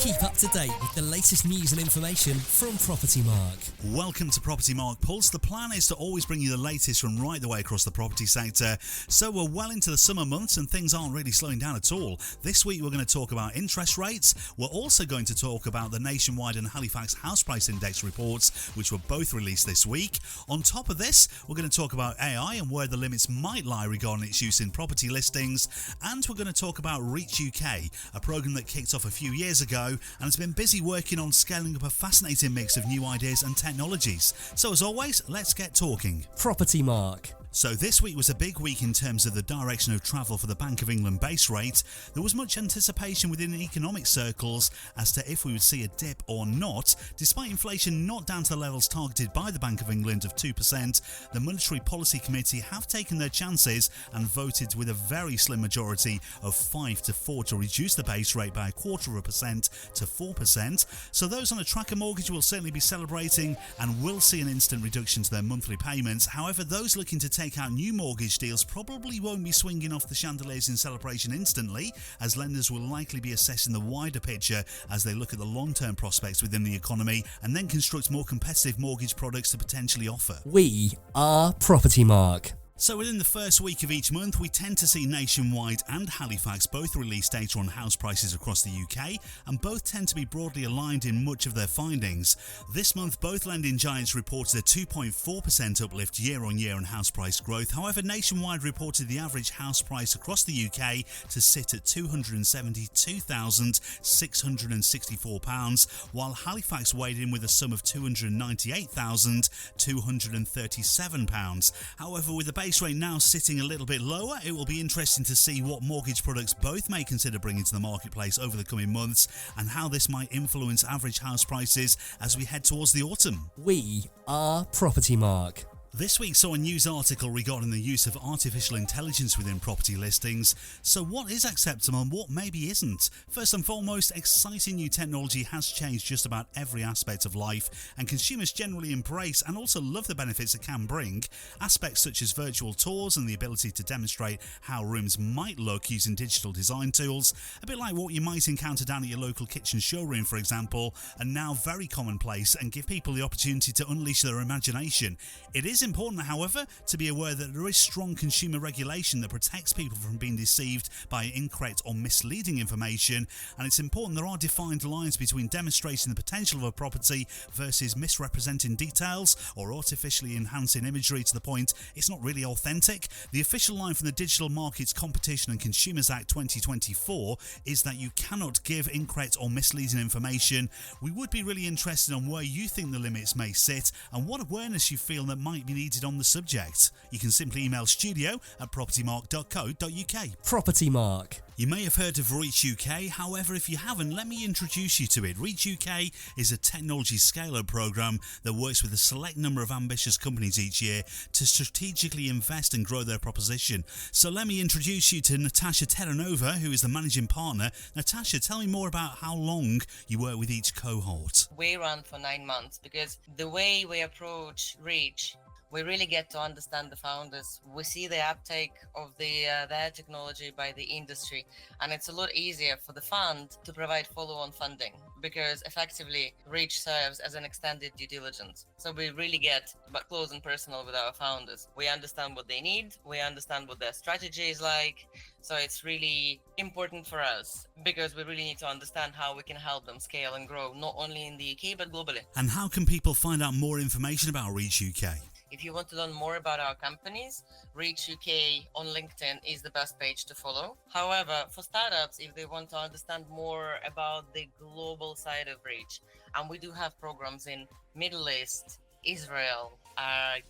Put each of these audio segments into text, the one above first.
Keep up to date with the latest news and information from Propertymark. Welcome to Propertymark Pulse. The plan is to always bring you the latest from right the way across the property sector. So we're well into the summer months and things aren't really slowing down at all. This week we're going to talk about interest rates. We're also going to talk about the nationwide and Halifax house price index reports, which were both released this week. On top of this, we're going to talk about AI and where the limits might lie regarding its use in property listings. And we're going to talk about Reach UK, a program that kicked off a few years ago and has been busy working on scaling up a fascinating mix of new ideas and technologies. So as always, let's get talking. Propertymark. So this week was a big week in terms of the direction of travel for the Bank of England base rate. There was much anticipation within economic circles as to if we would see a dip or not. Despite inflation not down to the levels targeted by the Bank of England of 2%, the Monetary Policy Committee have taken their chances and voted with a very slim majority of 5-4 to reduce the base rate by 0.25% to 4%. So those on a tracker mortgage will certainly be celebrating and will see an instant reduction to their monthly payments. However, those looking to take out new mortgage deals probably won't be swinging off the chandeliers in celebration instantly, as lenders will likely be assessing the wider picture as they look at the long-term prospects within the economy and then construct more competitive mortgage products to potentially offer. We are Propertymark. So within the first week of each month, we tend to see Nationwide and Halifax both release data on house prices across the UK, and both tend to be broadly aligned in much of their findings. This month, both lending giants reported a 2.4% uplift year-on-year in house price growth. However, Nationwide reported the average house price across the UK to sit at £272,664, while Halifax weighed in with a sum of £298,237. However, with the base rate now sitting a little bit lower, it will be interesting to see what mortgage products both may consider bringing to the marketplace over the coming months and how this might influence average house prices as we head towards the autumn. We are Propertymark. This week saw a news article regarding the use of artificial intelligence within property listings. So what is acceptable and what maybe isn't? First and foremost, exciting new technology has changed just about every aspect of life, and consumers generally embrace and also love the benefits it can bring. Aspects such as virtual tours and the ability to demonstrate how rooms might look using digital design tools, a bit like what you might encounter down at your local kitchen showroom for example, are now very commonplace and give people the opportunity to unleash their imagination. It is important, however, to be aware that there is strong consumer regulation that protects people from being deceived by incorrect or misleading information, and it's important there are defined lines between demonstrating the potential of a property versus misrepresenting details or artificially enhancing imagery to the point it's not really authentic. The official line from the Digital Markets Competition and Consumers Act 2024 is that you cannot give incorrect or misleading information. We would be really interested on where you think the limits may sit and what awareness you feel that might be needed on the subject. You can simply email studio@propertymark.co.uk. Propertymark. You may have heard of Reach UK, however if you haven't, let me introduce you to it. Reach UK is a technology scale-up program that works with a select number of ambitious companies each year to strategically invest and grow their proposition. So let me introduce you to Natasha Terranova, who is the managing partner. Natasha, tell me more about how long you work with each cohort. We run for 9 months because the way we approach Reach, we really get to understand the founders. We see the uptake of their technology by the industry, and it's a lot easier for the fund to provide follow-on funding because effectively Reach serves as an extended due diligence. So we really get close and personal with our founders. We understand what they need, we understand what their strategy is like. So it's really important for us because we really need to understand how we can help them scale and grow, not only in the UK but globally. And how can people find out more information about Reach UK? If you want to learn more about our companies, Reach UK on LinkedIn is the best page to follow. However, for startups, if they want to understand more about the global side of Reach, and we do have programs in Middle East, Israel,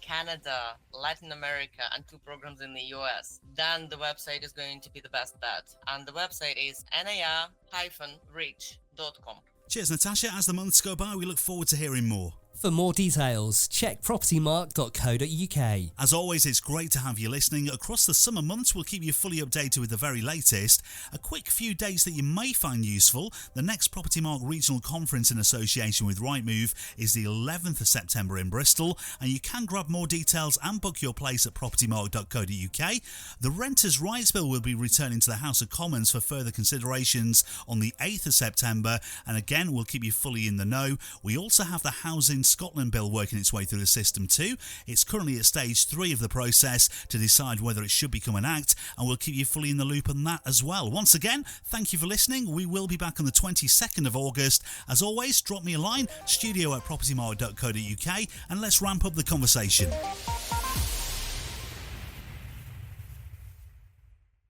Canada, Latin America, and 2 programs in the US, then the website is going to be the best bet. And the website is nar-reach.com. Cheers, Natasha. As the months go by, we look forward to hearing more. For more details, check propertymark.co.uk. As always, it's great to have you listening. Across the summer months, we'll keep you fully updated with the very latest. A quick few dates that you may find useful. The next Propertymark Regional Conference in association with Rightmove is the 11th of September in Bristol, and you can grab more details and book your place at propertymark.co.uk. The Renters' Rights Bill will be returning to the House of Commons for further considerations on the 8th of September, and again, we'll keep you fully in the know. We also have the Housing Scotland Bill working its way through the system too. It's currently at stage 3 of the process to decide whether it should become an act, and we'll keep you fully in the loop on that as well. Once again, thank you for listening. We will be back on the 22nd of August. As always, drop me a line, studio@propertymark.co.uk, and let's ramp up the conversation.